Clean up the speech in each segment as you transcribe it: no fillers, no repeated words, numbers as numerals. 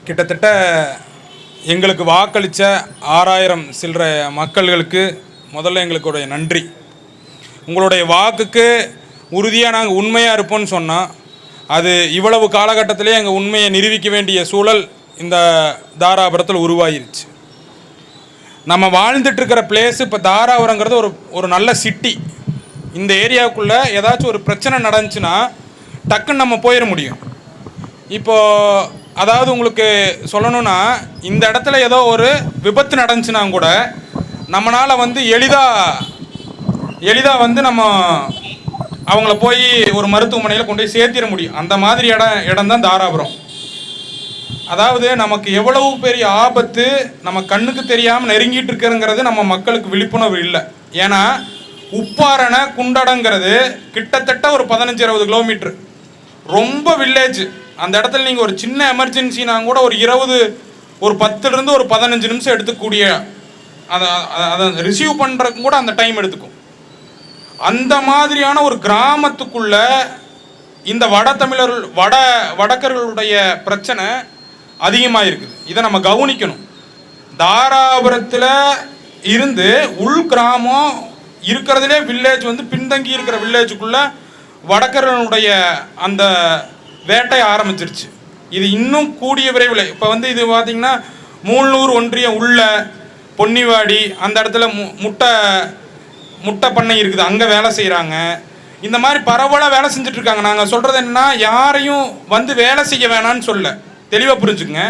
கிட்டத்தட்ட எங்களுக்கு வாக்களித்த 6000 சில்லற மக்கள்களுக்கு முதல்ல எங்களுடைய நன்றி. உங்களுடைய வாக்குக்கு உறுதியாக நாங்கள் உண்மையாக இருப்போம்னு சொன்னால் அது இவ்வளவு காலகட்டத்திலே எங்கள் உண்மையை நிரூபிக்க வேண்டிய சூழல் இந்த தாராபுரத்தில் உருவாயிருச்சு. நம்ம வாழ்ந்துட்டுருக்கிற பிளேஸு இப்போ தாராபுரங்கிறது ஒரு நல்ல சிட்டி. இந்த ஏரியாவுக்குள்ளே ஏதாச்சும் ஒரு பிரச்சனை நடந்துச்சுன்னா டக்குன்னு நம்ம போயிட முடியும். இப்போது அதாவது உங்களுக்கு சொல்லணுன்னா, இந்த இடத்துல ஏதோ ஒரு விபத்து நடந்துச்சுன்னா கூட நம்மளால் வந்து எளிதாக வந்து நம்ம அவங்கள போய் ஒரு மருத்துவமனையில் கொண்டு போய் சேர்த்திட முடியும். அந்த மாதிரி இடம் தான் தாராபுரம். அதாவது நமக்கு எவ்வளவு பெரிய ஆபத்து நம்ம கண்ணுக்கு தெரியாமல் நெருங்கிட்டு இருக்கிறங்கிறது நம்ம மக்களுக்கு விழிப்புணர்வு இல்லை. ஏன்னா உப்பாரணை குண்டடங்கிறது கிட்டத்தட்ட ஒரு 15-20 கிலோமீட்ரு, ரொம்ப வில்லேஜ். அந்த இடத்துல நீங்கள் ஒரு சின்ன எமர்ஜென்சினா கூட ஒரு 10லேருந்து ஒரு 15 நிமிஷம் எடுத்துக்கூடிய அதை ரிசீவ் பண்ணுறதுக்கு கூட அந்த டைம் எடுத்துக்கும். அந்த மாதிரியான ஒரு கிராமத்துக்குள்ள இந்த வடக்கர்களுடைய பிரச்சனை அதிகமாக இருக்குது. இதை நம்ம கவனிக்கணும். தாராபுரத்தில் இருந்து உள் கிராமம் இருக்கிறதுலே வில்லேஜ் வந்து பின்தங்கி இருக்கிற வில்லேஜுக்குள்ள வடக்கர்களுடைய அந்த வேட்டை ஆரம்பிச்சிருச்சு. இது இன்னும் கூடிய விரைவில் இப்போ வந்து இது பார்த்திங்கன்னா மூலூர் ஒன்றியம் உள்ள பொன்னிவாடி அந்த இடத்துல முட்டை பண்ணை இருக்குது, அங்கே வேலை செய்கிறாங்க. இந்த மாதிரி பரவலாக வேலை செஞ்சிட்ருக்காங்க. நாங்கள் சொல்கிறது என்னென்னா, யாரையும் வந்து வேலை செய்ய வேணான்னு சொல்ல, தெளிவாக புரிஞ்சுக்குங்க.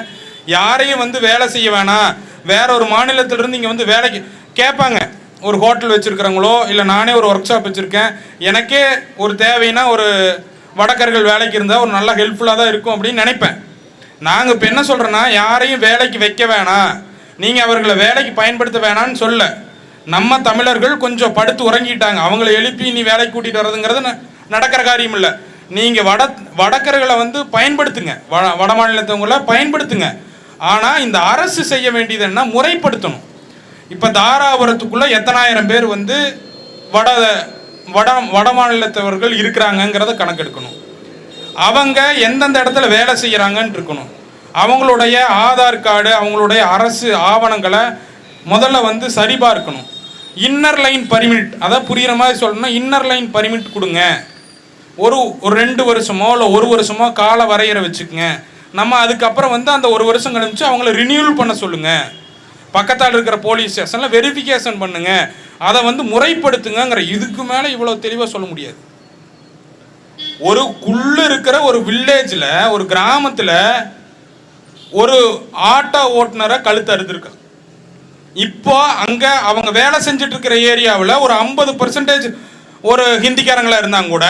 யாரையும் வந்து வேலை செய்ய வேணாம், வேற ஒரு மாநிலத்திலிருந்து இங்கே வந்து வேலைக்கு கேட்பாங்க. ஒரு ஹோட்டல் வச்சுருக்கிறவங்களோ இல்லை நானே ஒரு ஒர்க் ஷாப் வச்சுருக்கேன், எனக்கே ஒரு தேவைன்னா ஒரு வடக்கர்கள் வேலைக்கு இருந்தால் ஒரு நல்லா ஹெல்ப்ஃபுல்லாக தான் இருக்கும் அப்படின்னு நினைப்பேன். நாங்கள் இப்போ என்ன சொல்கிறோன்னா, யாரையும் வேலைக்கு வைக்க வேணாம், நீங்கள் அவர்களை வேலைக்கு பயன்படுத்த வேணான்னு சொல்ல. நம்ம தமிழர்கள் கொஞ்சம் படுத்து உறங்கிட்டாங்க, அவங்கள எழுப்பி நீ வேலைக்கு கூட்டிகிட்டு வர்றதுங்கிறது நடக்கிற காரியம் இல்லை. நீங்கள் வடக்கர்களை வந்து பயன்படுத்துங்க, வட மாநிலத்தவங்களை பயன்படுத்துங்க. ஆனால் இந்த அரசு செய்ய வேண்டியது என்ன, முறைப்படுத்தணும். இப்போ தாராபுரத்துக்குள்ளே எத்தனாயிரம் பேர் வந்து வட மாநிலத்தவர்கள் இருக்கிறாங்கங்கிறத கணக்கெடுக்கணும். அவங்க எந்தெந்த இடத்துல வேலை செய்கிறாங்கன்னு இருக்கணும். அவங்களுடைய ஆதார் கார்டு, அவங்களுடைய அரசு ஆவணங்களை முதல்ல வந்து சரிபார்க்கணும். இன்னர் லைன் பர்மிட், அதை புரிகிற மாதிரி சொல்லணும்னா இன்னர் லைன் பர்மிட் கொடுங்க. ஒரு 2 வருஷமோ இல்லை 1 வருஷமோ கால வரையறை வச்சுக்கோங்க. நம்ம அதுக்கப்புறம் வந்து அந்த 1 வருஷம் கழிச்சு அவங்கள ரினியூவல் பண்ண சொல்லுங்கள். பக்கத்தால் இருக்கிற போலீஸ் ஸ்டேஷனில் வெரிஃபிகேஷன் பண்ணுங்க, அதை வந்து முறைப்படுத்துங்கிற. இதுக்கு மேலே இவ்வளோ தெளிவாக சொல்ல முடியாது. இருக்கிற ஒரு வில்லேஜில், ஒரு கிராமத்தில் ஒரு ஆட்டோ ஓட்டுநரை கழுத்து அறுத்துருக்காங்க. இப்போ அங்கே அவங்க வேலை செஞ்சுட்டு இருக்கிற ஏரியாவில் ஒரு 50% ஒரு ஹிந்திக்காரங்களாக இருந்தாங்க கூட,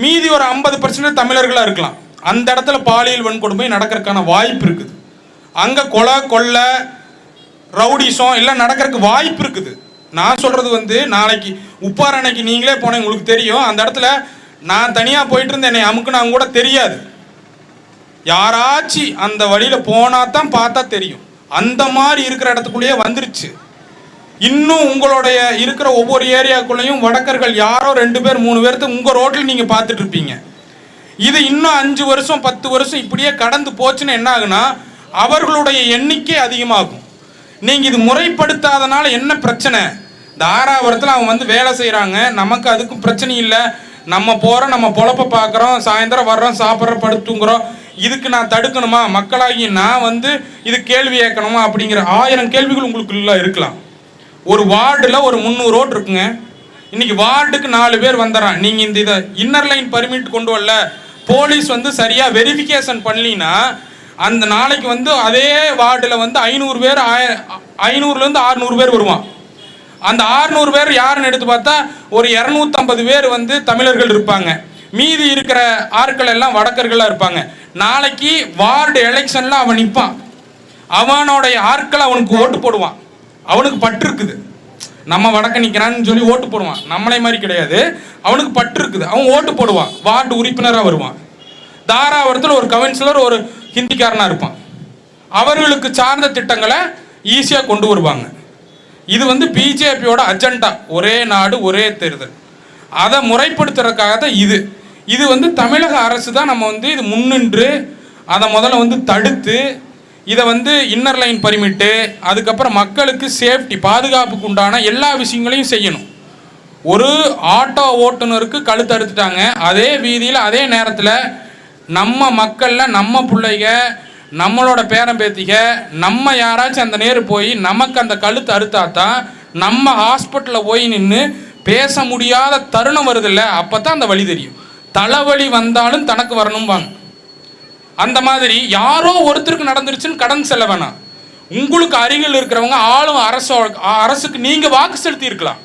மீதி ஒரு 50% தமிழர்களாக இருக்கலாம். அந்த இடத்துல பாலியல் வன்கொடுமை நடக்கிறதுக்கான வாய்ப்பு இருக்குது. அங்கே கொலை ரவுடிசம் எல்லாம் நடக்கிறதுக்கு வாய்ப்பு இருக்குது. நான் சொல்கிறது வந்து, நாளைக்கு உப்பாரணைக்கு நீங்களே போனேன், உங்களுக்கு தெரியும். அந்த இடத்துல நான் தனியாக போயிட்டு இருந்தேன், என்னை அமுக்குனாங்க கூட தெரியாது. யாராச்சும் அந்த வழியில் போனால் தான் பார்த்தா தெரியும். அந்த மாதிரி இருக்கிற இடத்துக்குள்ளேயே வந்துருச்சு. இன்னும் உங்களுடைய இருக்கிற ஒவ்வொரு ஏரியாக்குள்ளேயும் வடக்கர்கள் யாரோ 2 பேர் 3 பேர்த்து உங்கள் ரோட்டில் நீங்கள் பார்த்துட்டு இருப்பீங்க. இது இன்னும் 5 வருஷம் 10 வருஷம் இப்படியே கடந்து போச்சுன்னு என்ன ஆகுனா, அவர்களுடைய எண்ணிக்கை அதிகமாகும். நீங்கள் இது முறைப்படுத்தாதனால என்ன பிரச்சனை? தாராபுரத்தில் அவங்க வந்து வேலை செய்கிறாங்க, நமக்கு அதுக்கும் பிரச்சனை இல்லை. நம்ம போகிறோம், நம்ம பொழப்ப பார்க்குறோம், சாயந்தரம் வர்றோம், சாப்பிட்றோம், படுத்துங்கிறோம். இதுக்கு நான் தடுக்கணுமா? மக்களாகி நான் வந்து இது கேள்வி கேட்கணுமா? அப்படிங்கிற 1000 கேள்விகள் உங்களுக்குள்ள இருக்கலாம். ஒரு வார்டில் ஒரு 300 ரோடு இருக்குங்க. இன்னைக்கு வார்டுக்கு 4 பேர் வந்துடுறான். நீங்கள் இந்த இதை இன்னர் லைன் பர்மிட் கொண்டு வரல, போலீஸ் வந்து சரியாக வெரிஃபிகேஷன் பண்ணலின்னா அந்த நாளைக்கு வந்து அதே வார்டில் வந்து 500 பேர் 500லேருந்து 600 பேர் வருவான். அந்த 600 பேர் யாருன்னு எடுத்து பார்த்தா ஒரு 250 பேர் வந்து தமிழர்கள் இருப்பாங்க, மீதி இருக்கிற ஆட்கள் எல்லாம் வடக்கர்களாக இருப்பாங்க. நாளைக்கு வார்டு எலெக்ஷனில் அவன் நிற்பான், அவனுடைய ஆட்கள் அவனுக்கு ஓட்டு போடுவான். அவனுக்கு பற்று இருக்குது, நம்ம வடக்க நிற்கிறான்னு சொல்லி ஓட்டு போடுவான். நம்மளே மாதிரி கிடையாது, அவனுக்கு பற்று இருக்குது, அவன் ஓட்டு போடுவான், வார்டு உறுப்பினராக வருவான். தாராபுரத்தில் ஒரு கவுன்சிலர் ஒரு ஹிந்திக்காரனாக இருப்பான். அவர்களுக்கு சார்ந்த திட்டங்களை ஈஸியாக கொண்டு வருவாங்க. இது வந்து பிஜேபியோட அஜெண்டா, ஒரே நாடு ஒரே தேர்தல். அதை முறைப்படுத்துறதுக்காக தான் இது வந்து தமிழக அரசு தான் நம்ம வந்து இது முன்னின்று அதை முதல்ல வந்து தடுத்து இதை வந்து இன்னர் லைன் பர்மிட்டு, அதுக்கப்புறம் மக்களுக்கு சேஃப்டி பாதுகாப்புக்கு உண்டான எல்லா விஷயங்களையும் செய்யணும். ஒரு ஆட்டோ ஓட்டுநருக்கு கழுத்து அறுத்துட்டாங்க, அதே வீதியில் அதே நேரத்தில் நம்ம மக்களில் நம்ம பிள்ளைங்க நம்மளோட பேரம்பேத்திக நம்ம யாராச்சும் அந்த நேரு போய் நமக்கு அந்த கழுத்து அறுத்தாதான் நம்ம ஹாஸ்பிட்டலில் போய் நின்று பேச முடியாத தருணம் வருதில்ல, அப்போ தான் அந்த வழி தெரியும். தலைவலி வந்தாலும் தனக்கு வரணும்பாங்க. அந்த மாதிரி யாரோ ஒருத்தருக்கு நடந்துருச்சுன்னு கடன் செல்ல வேணாம். உங்களுக்கு அருகில் இருக்கிறவங்க ஆளும் அரசுக்கு நீங்கள் வாக்கு செலுத்தி இருக்கலாம்.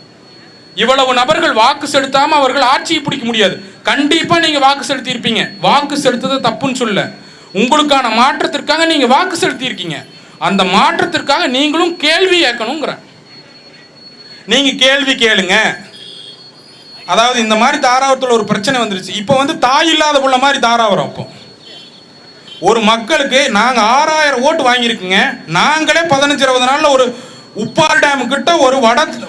இவ்வளவு நபர்கள் வாக்கு செலுத்தாமல் அவர்கள் ஆட்சியை பிடிக்க முடியாது. கண்டிப்பாக நீங்கள் வாக்கு செலுத்தி இருப்பீங்க. வாக்கு செலுத்துறது தப்புன்னு சொல்ல, உங்களுக்கான மாற்றத்திற்காக நீங்கள் வாக்கு செலுத்தி இருக்கீங்க. அந்த மாற்றத்திற்காக நீங்களும் கேள்வி கேட்கணுங்கிற. நீங்கள் கேள்வி கேளுங்க. அதாவது இந்த மாதிரி தாராவரத்தில் ஒரு பிரச்சனை வந்துருச்சு. இப்போ வந்து தாய் இல்லாத புள்ள மாதிரி தாராவரம். அப்போ ஒரு மக்களுக்கு நாங்கள் 6000 ஓட்டு வாங்கியிருக்குங்க. நாங்களே 15-20 நாளில் ஒரு உப்பால் டேம் கிட்ட ஒரு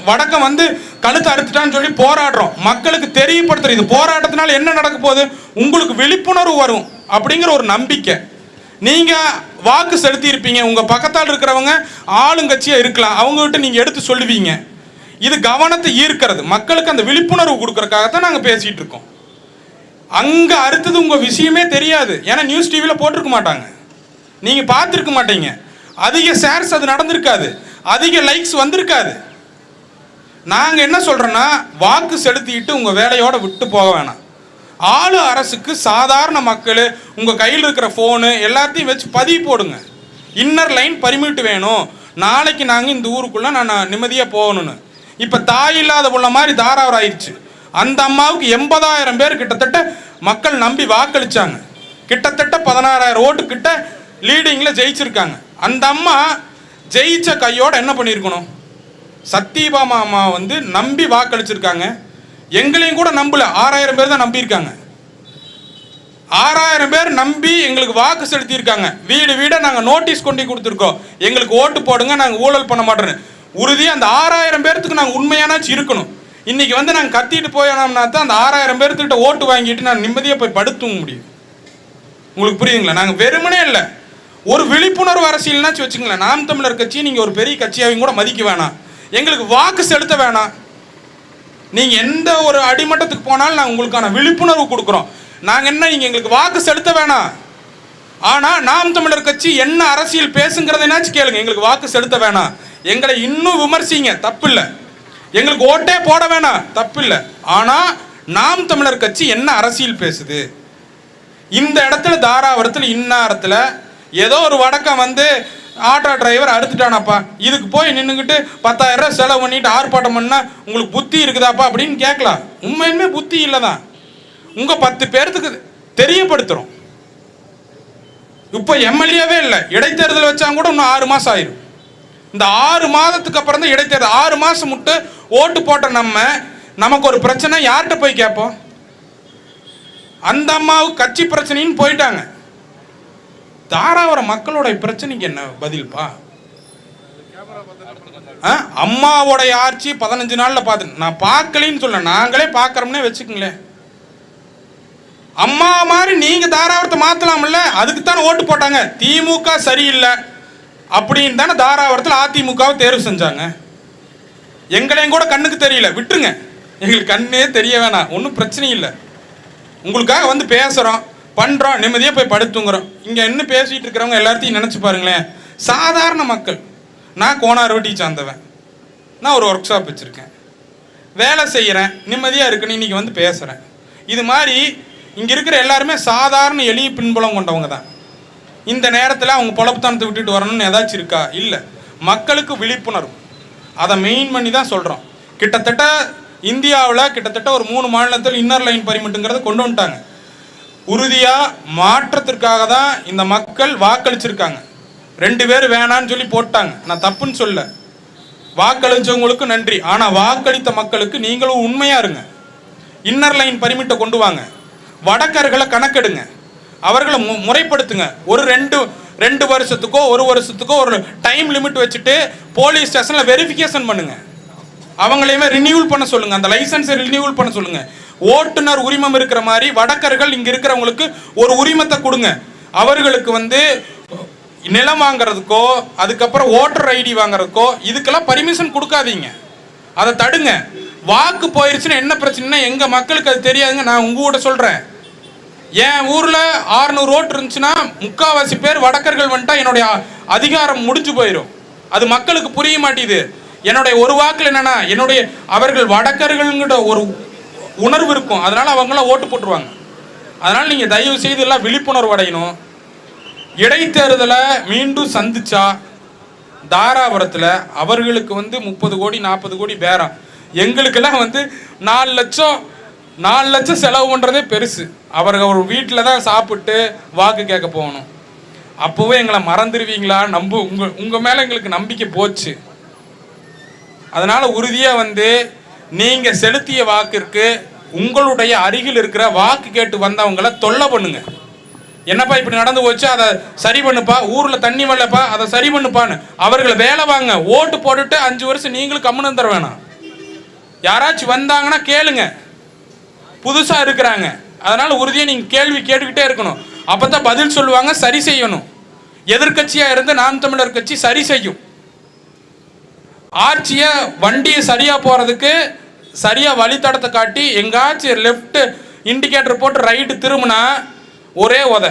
வடக்கம் வந்து கழுத்து அறுத்துட்டான்னு சொல்லி போராடுறோம். மக்களுக்கு தெரியப்படுத்துறது. இது போராட்டத்தினால என்ன நடக்க போகுது, உங்களுக்கு விழிப்புணர்வு வரும் அப்படிங்கிற ஒரு நம்பிக்கை. நீங்கள் வாக்கு செலுத்தி இருப்பீங்க. உங்கள் பக்கத்தால் இருக்கிறவங்க ஆளுங்கட்சியாக இருக்கலாம், அவங்ககிட்ட நீங்கள் எடுத்து சொல்லுவீங்க. இது கவனத்தை ஈர்க்கிறது, மக்களுக்கு அந்த விழிப்புணர்வு கொடுக்கறதுக்காகத்தான் நாங்கள் பேசிகிட்டு இருக்கோம். அங்கே அறுத்தது உங்கள் விஷயமே தெரியாது. ஏன்னா நியூஸ் டிவியில் போட்டிருக்க மாட்டாங்க, நீங்கள் பார்த்துருக்க மாட்டீங்க. அதிக ஷேர்ஸ் அது நடந்திருக்காது, அதிக லைக்ஸ் வந்திருக்காது. நாங்கள் என்ன சொல்கிறோன்னா, வாக்கு செலுத்திட்டு உங்கள் வேலையோடு விட்டு போக வேணாம். ஆளு அரசுக்கு சாதாரண மக்கள் உங்கள் கையில் இருக்கிற ஃபோனு எல்லாத்தையும் வச்சு பதிவு போடுங்க. இன்னர் லைன் பர்மிட் வேணும், நாளைக்கு நாங்கள் இந்த ஊருக்குள்ளே நான் நிம்மதியாக போகணுன்னு. இப்போ தாய் இல்லாத புள்ள மாதிரி தாராவரம் ஆயிடுச்சு. அந்த அம்மாவுக்கு 80,000 பேர் கிட்டத்தட்ட மக்கள் நம்பி வாக்களித்தாங்க. கிட்டத்தட்ட 16,000 ஓட்டு கிட்ட லீடிங்கில் ஜெயிச்சிருக்காங்க. அந்த அம்மா ஜெயிச்ச கையோடு என்ன பண்ணியிருக்கணும், சத்யபாமா அம்மா வந்து நம்பி வாக்களிச்சிருக்காங்க. எங்களையும் கூட நம்பல, 6,000 பேர் தான் நம்பியிருக்காங்க. 6,000 பேர் நம்பி எங்களுக்கு வாக்கு செலுத்தியிருக்காங்க. வீடு வீட நாங்கள் நோட்டீஸ் கொண்டு கொடுத்துருக்கோம், எங்களுக்கு ஓட்டு போடுங்க, நாங்கள் ஊழல் பண்ண மாட்டோன்னு. உறுதியாக அந்த 6,000 பேர்த்துக்கு நாங்கள் உண்மையானாச்சும் இருக்கணும். இன்றைக்கி வந்து நாங்கள் கத்திட்டு போயோம்னா தான் அந்த 6,000 பேர்த்துக்கிட்ட ஓட்டு வாங்கிட்டு நான் நிம்மதியாக போய் படுத்துங்க முடியும். உங்களுக்கு புரியுதுங்களா? நாங்கள் வெறுமனே இல்லை, ஒரு விழிப்புணர்வு அரசியல்னாச்சும் வச்சுங்களேன். நாம் தமிழர் கட்சி நீங்கள் ஒரு பெரிய கட்சியாவையும் கூட மதிக்க வேணாம், எங்களுக்கு வாக்கு செலுத்த வேணாம். நீங்கள் எந்த ஒரு அடிமட்டத்துக்கு போனாலும் நாங்கள் உங்களுக்கான விழிப்புணர்வு கொடுக்குறோம். நாங்கள் என்ன, நீங்கள் எங்களுக்கு வாக்கு செலுத்த வேணாம், ஆனால் நாம் தமிழர் கட்சி என்ன அரசியல் பேசுங்கிறதுனாச்சும் கேளுங்க. எங்களுக்கு வாக்கு செலுத்த வேணாம், எங்களை இன்னும் விமர்சிங்க, தப்பு இல்லை. எங்களுக்கு ஓட்டே போட வேணாம், தப்பு இல்லை. ஆனால் நாம் தமிழர் கட்சி என்ன அரசியல் பேசுது, இந்த இடத்துல தாராவரத்தில் இந்நேரத்தில் ஏதோ ஒரு வடக்கம் வந்து ஆட்டோ டிரைவர் அறுத்துட்டானாப்பா, இதுக்கு போய் நின்றுக்கிட்டு 10,000 ரூபா செலவு பண்ணிட்டு ஆர்ப்பாட்டம் பண்ணால் உங்களுக்கு புத்தி இருக்குதாப்பா அப்படின்னு கேட்கலாம். உண்மையுமே புத்தி இல்லை தான். உங்கள் 10 பேர்த்துக்கு தெரியப்படுத்துகிறோம். இப்போ எம்எல்ஏவே இல்லை, இடைத்தேர்தல் வச்சா கூட இன்னும் 6 மாதம் ஆயிரும். இந்த 6 மாதத்துக்கு அப்புறம் தான் இடைத்தேர்தல். 6 மாதம் முட்டு ஓட்டு போட்ட நமக்கு ஒரு பிரச்சனை யார்கிட்ட போய் கேட்போம்? அந்த அம்மாவுக்கு கட்சி பிரச்சனைன்னு போயிட்டாங்க. தாராவரம் மக்களோட பிரச்சனைக்கு என்ன பதில்ப்பா? அம்மாவோடைய ஆட்சி 15 நாளில் பார்த்து நான் பார்க்கலின்னு சொல்ல, நாங்களே பார்க்குறோம்னே வச்சுக்கோங்களேன். அம்மா மாதிரி நீங்கள் தாராவரத்தை மாற்றலாம்ல, அதுக்கு தானே ஓட்டு போட்டாங்க. திமுக சரியில்லை அப்படின்னு தானே தாராவரத்தில் அதிமுகவை தேர்வு செஞ்சாங்க. எங்களையும் கூட கண்ணுக்கு தெரியல, விட்டுருங்க, எங்களுக்கு கண்ணே தெரிய வேணாம், ஒன்றும் பிரச்சனை இல்லை. உங்களுக்காக வந்து பேசுகிறோம், பண்ணுறோம், நிம்மதியாக போய் படுத்துங்கிறோம். இங்கே என்ன பேசிகிட்டு இருக்கிறவங்க எல்லாத்தையும் நினச்சி பாருங்களேன், சாதாரண மக்கள். நான் கோனார்வட்டி சார்ந்தவன், நான் ஒரு ஒர்க் ஷாப் வச்சுருக்கேன், வேலை செய்கிறேன், நிம்மதியாக இருக்குன்னு இன்றைக்கி வந்து பேசுகிறேன். இது மாதிரி இங்கே இருக்கிற எல்லாருமே சாதாரண எளிய பின்புலம் கொண்டவங்க தான். இந்த நேரத்தில் அவங்க பொழப்புத்தனத்தை விட்டுட்டு வரணும்னு ஏதாச்சும் இருக்கா? இல்லை. மக்களுக்கு விழிப்புணர்வு, அதை மெயின் பண்ணி தான் சொல்கிறோம். கிட்டத்தட்ட இந்தியாவில் கிட்டத்தட்ட ஒரு 3 மாநிலத்தில் இன்னர் லைன் பர்மிட்டுங்கிறத கொண்டு வந்துட்டாங்க. உறுதியாக மாற்றத்திற்காக தான் இந்த மக்கள் வாக்களிச்சிருக்காங்க. 2 பேர் வேணான்னு சொல்லி போட்டாங்க, நான் தப்புன்னு சொல்ல. வாக்களித்தவங்களுக்கு நன்றி, ஆனால் வாக்களித்த மக்களுக்கு நீங்களும் உண்மையாக இருங்க. இன்னர் லைன் பர்மிட்டை கொண்டு வாங்க, வடக்கர்களை கணக்கெடுங்க, அவர்களை முறைப்படுத்துங்க. ஒரு 2 வருஷத்துக்கோ 1 வருஷத்துக்கோ ஒரு டைம் லிமிட் வச்சுட்டு போலீஸ் ஸ்டேஷனில் வெரிஃபிகேஷன் பண்ணுங்க, அவங்களையுமே ரினியூவல் பண்ண சொல்லுங்க, அந்த லைசன்ஸை ரினியூவல் பண்ண சொல்லுங்க. ஓட்டுநர் உரிமம் இருக்கிற மாதிரி வடக்கர்கள் இங்கே இருக்கிறவங்களுக்கு ஒரு உரிமத்தை கொடுங்க. அவர்களுக்கு வந்து நிலம் வாங்குறதுக்கோ அதுக்கப்புறம் ஓட்டர் ஐடி வாங்குறதுக்கோ இதுக்கெல்லாம் பர்மிஷன் கொடுக்காதீங்க, அதை தடுங்க. வாக்கு போயிருச்சுன்னா என்ன பிரச்சனைனா எங்க மக்களுக்கு அது தெரியாதுங்க. நான் உங்க கூட சொல்றேன், என் ஊர்ல 600 ஓட்டு இருந்துச்சுன்னா 3/4 பேர் வடக்கர்கள் வந்துட்டா என்னுடைய அதிகாரம் முடிஞ்சு போயிடும். அது மக்களுக்கு புரிய மாட்டேது. என்னுடைய ஒரு வாக்குல என்னன்னா என்னுடைய அவர்கள் வடக்கர்கள்ங்கிற ஒரு உணர்வு இருக்கும், அதனால அவங்களாம் ஓட்டு போட்டுருவாங்க. அதனால நீங்க தயவு செய்து எல்லாம் விழிப்புணர்வு அடையணும். இடைத்தேர்தலை மீண்டும் சந்திச்சா தாராபுரத்தில் அவர்களுக்கு 30 கோடி 40 கோடி பேரம், எங்களுக்கெல்லாம் 4 லட்சம் செலவு பண்ணுறதே பெருசு. அவர்கள் ஒரு வீட்டில் தான் சாப்பிட்டு வாக்கு கேட்க போகணும். அப்போவே எங்களை மறந்துடுவீங்களா? உங்கள் மேலே எங்களுக்கு நம்பிக்கை போச்சு. அதனால் உறுதியாக நீங்கள் செலுத்திய வாக்கிற்கு உங்களுடைய அருகில் இருக்கிற வாக்கு கேட்டு வந்தவங்களை தொல்லை பண்ணுங்க. என்னப்பா இப்படி நடந்து போச்சு, அதை சரி பண்ணுப்பா, ஊரில் தண்ணி வரலப்பா, அதை சரி பண்ணுப்பான்னு அவர்களை வேலை வாங்க. ஓட்டு போட்டுட்டு 5 வருஷம் நீங்களும் கம்முன்னு தர வேணாம். யாராச்சும் வந்தாங்கன்னா கேளுங்க, புதுசாக இருக்கிறாங்க. அதனால் உறுதியாக நீங்கள் கேள்வி கேட்டுக்கிட்டே இருக்கணும். அப்போ தான் பதில் சொல்லுவாங்க, சரி செய்யணும். எதிர்கட்சியாக இருந்து நாம் தமிழர் கட்சி சரி செய்யும். ஆட்சியை வண்டியை சரியாக போகிறதுக்கு சரியாக வழித்தடத்தை காட்டி எங்காச்சும் லெஃப்ட் இண்டிகேட்டர் போட்டு ரைட்டு திரும்பினா ஒரே உதை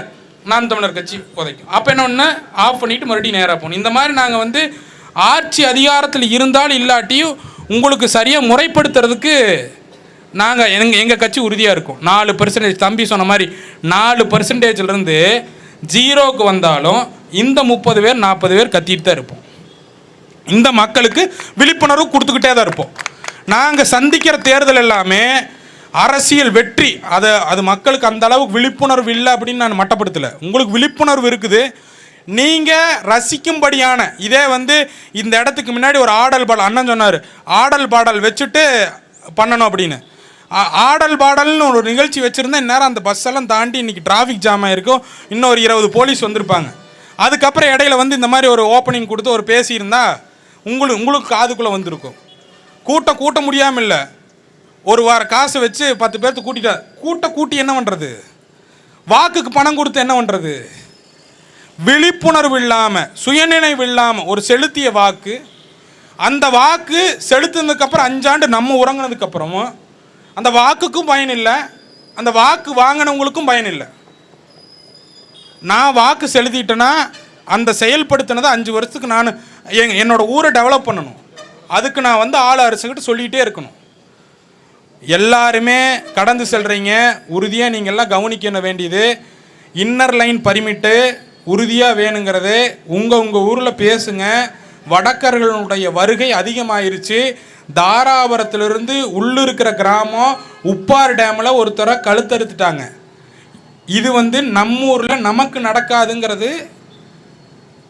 நாம் தமிழர் கட்சி உதைக்கும். அப்போ என்ன ஒன்று ஆஃப் பண்ணிவிட்டு மறுபடியும் நேராக போகணும். இந்த மாதிரி நாங்கள் ஆட்சி அதிகாரத்தில் இருந்தாலும் இல்லாட்டியும் உங்களுக்கு சரியாக முறைப்படுத்துறதுக்கு நாங்கள் எங்கள் கட்சி உறுதியாக இருக்கும். 4% தம்பி சொன்ன மாதிரி 4%லேருந்து 0க்கு வந்தாலும் இந்த 30 பேர் 40 பேர் கத்திட்டு தான் இருப்போம். இந்த மக்களுக்கு விழிப்புணர்வு கொடுத்துக்கிட்டே தான் இருப்போம். நாங்கள் சந்திக்கிற தேர்தல் எல்லாமே அரசியல் வெற்றி. அது மக்களுக்கு அந்த அளவுக்கு விழிப்புணர்வு இல்லை அப்படின்னு நான் மட்டப்படுத்தலை. உங்களுக்கு விழிப்புணர்வு இருக்குது. நீங்கள் ரசிக்கும்படியான இதே இந்த இடத்துக்கு முன்னாடி ஒரு ஆடல் பாடல் அண்ணன் சொன்னார், ஆடல் பாடல் வச்சுட்டு பண்ணணும் அப்படின்னு. ஆடல் பாடல்னு ஒரு நிகழ்ச்சி வச்சுருந்தா இந்நேரம் அந்த பஸ்ஸெல்லாம் தாண்டி இன்றைக்கி டிராஃபிக் ஜாம் ஆகிருக்கும். இன்னும் ஒரு 20 போலீஸ் வந்திருப்பாங்க. அதுக்கப்புறம் இடையில இந்த மாதிரி ஒரு ஓப்பனிங் கொடுத்து ஒரு பேசியிருந்தா உங்களுக்கு காதுக்குள்ளே வந்திருக்கும். கூட்ட முடியாமல் இல்லை, ஒரு வார காசு வச்சு 10 பேர்த்து கூட்டி என்ன பண்ணுறது? வாக்குக்கு பணம் கொடுத்து என்ன பண்ணுறது? விழிப்புணர்வு இல்லாமல் சுயநினைவு இல்லாமல் ஒரு செலுத்திய வாக்கு, அந்த வாக்கு செலுத்தினதுக்கப்புறம் 5 ஆண்டு நம்ம உறங்கினதுக்கப்புறமும் அந்த வாக்குக்கும் பயன் இல்லை, அந்த வாக்கு வாங்கினவங்களுக்கும் பயன் இல்லை. நான் வாக்கு செலுத்திட்டேன்னா அந்த செயல்படுத்தினதை 5 வருஷத்துக்கு நான் என்னோடய ஊரை டெவலப் பண்ணணும். அதுக்கு நான் ஆள் அரசுக்கிட்ட சொல்லிகிட்டே இருக்கணும். எல்லாருமே கடந்து செல்கிறீங்க, உறுதியாக நீங்கள்லாம் கவனிக்க வேண்டியது இன்னர் லைன் பர்மிட்டு உறுதியாக வேணுங்கிறது. உங்கள் ஊரில் பேசுங்க. வடக்கர்களுடைய வருகை அதிகமாயிருச்சு. தாராபுரத்திலிருந்து உள்ளிருக்கிற கிராமம் உப்பார் டேமில் ஒருத்தரை கழுத்தறுத்துட்டாங்க. இது நம்ம ஊரில் நமக்கு நடக்காதுங்கிறது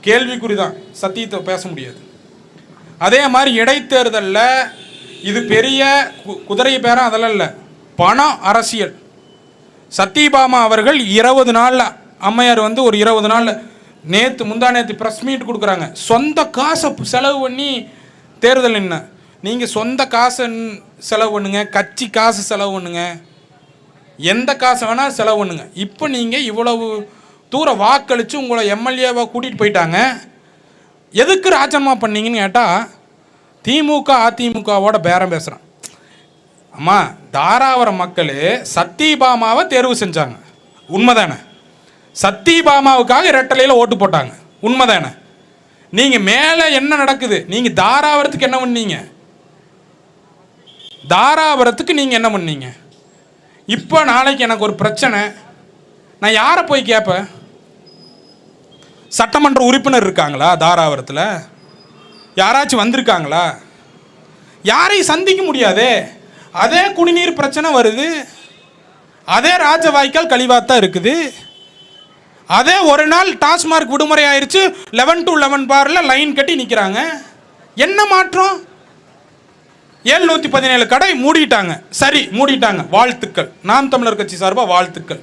கேள்விக்குறி தான், சத்தியத்தை பேச முடியாது. அதே மாதிரி இடைத்தேர்தலில் இது பெரிய குதிரை பேரம் அதெல்லாம் இல்லை, பணம் அரசியல். சத்யபாமா அவர்கள் 20 நாளில் அம்மையார் ஒரு 20 நாளில் முந்தானேத்து ப்ரெஸ் மீட் கொடுக்குறாங்க. சொந்த காசை செலவு பண்ணி தேர்தல் என்ன? நீங்கள் சொந்த காசை செலவு பண்ணுங்க, கட்சி காசு செலவு பண்ணுங்க, எந்த காசை வேணால் செலவு பண்ணுங்க. இப்போ நீங்கள் இவ்வளவு தூரம் வாக்களித்து உங்களை எம்எல்ஏவாக கூட்டிகிட்டு போயிட்டாங்க, எதுக்கு ராஜம்மா பண்ணீங்கன்னு கேட்டால் திமுக அதிமுகவோட பேரம் பேசுகிறான். அம்மா, தாராபுரம் மக்கள் சத்யபாமாவை தேர்வு செஞ்சாங்க, உண்மைதானே? சத்யபாமாவுக்காக இரட்டலையில் ஓட்டு போட்டாங்க, உண்மைதானே? நீங்கள் மேலே என்ன நடக்குது? நீங்கள் தாராபுரத்துக்கு என்ன பண்ணீங்க? தாராபுரத்துக்கு நீங்கள் என்ன பண்ணீங்க? இப்போ நாளைக்கு எனக்கு ஒரு பிரச்சனை, நான் யாரை போய் கேட்பேன்? சட்டமன்ற உறுப்பினர் இருக்காங்களா தாராபுரத்தில்? யாராச்சும் வந்திருக்காங்களா? யாரையும் சந்திக்க முடியாதே. அதே குடிநீர் பிரச்சனை வருது, அதே ராஜவாய்க்கால் கழிவாத்தான் இருக்குது, அதே ஒரு நாள் டாஸ்மார்க் விடுமுறை ஆயிடுச்சு, 11 to 11 பாரில் லைன் கட்டி நிற்கிறாங்க. என்ன மாற்றம்? 717 கடை மூடிட்டாங்க. சரி, மூடிட்டாங்க, வாழ்த்துக்கள். நாம் தமிழர் கட்சி சார்பாக வாழ்த்துக்கள்.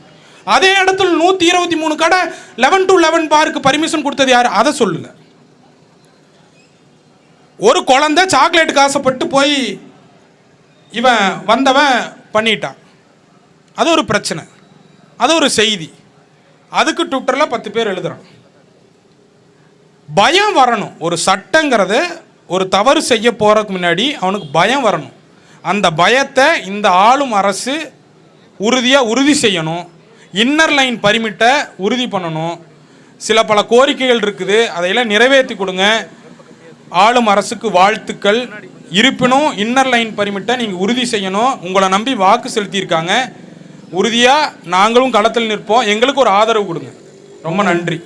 அதே இடத்துல 123 கடை 11 to 11 பாருக்கு பர்மிஷன் கொடுத்தது யார்? அதை சொல்லல. ஒரு குழந்தை சாக்லேட்டுக்கு ஆசைப்பட்டு போய் இவன் வந்தவன் பண்ணிட்டான், அது ஒரு பிரச்சனை, அது ஒரு செய்தி. அதுக்கு ட்விட்டரில் 10 பேர் எழுதுறான். பயம் வரணும். ஒரு சட்டங்கிறத ஒரு தவறு செய்ய போகிறதுக்கு முன்னாடி அவனுக்கு பயம் வரணும். அந்த பயத்தை இந்த ஆளும் அரசு உறுதி செய்யணும். இன்னர் லைன் பர்மிட்டை உறுதி பண்ணணும். சில பல கோரிக்கைகள் இருக்குது, அதையெல்லாம் நிறைவேற்றி கொடுங்க. ஆளும் அரசுக்கு வாழ்த்துக்கள். இருப்பினும் இன்னர் லைன் பர்மிட்டை நீங்கள் உறுதி செய்யணும். உங்களை நம்பி வாக்கு செலுத்தியிருக்காங்க. உறுதியாக நாங்களும் களத்தில் நிற்போம். எங்களுக்கு ஒரு ஆதரவு கொடுங்க. ரொம்ப நன்றி.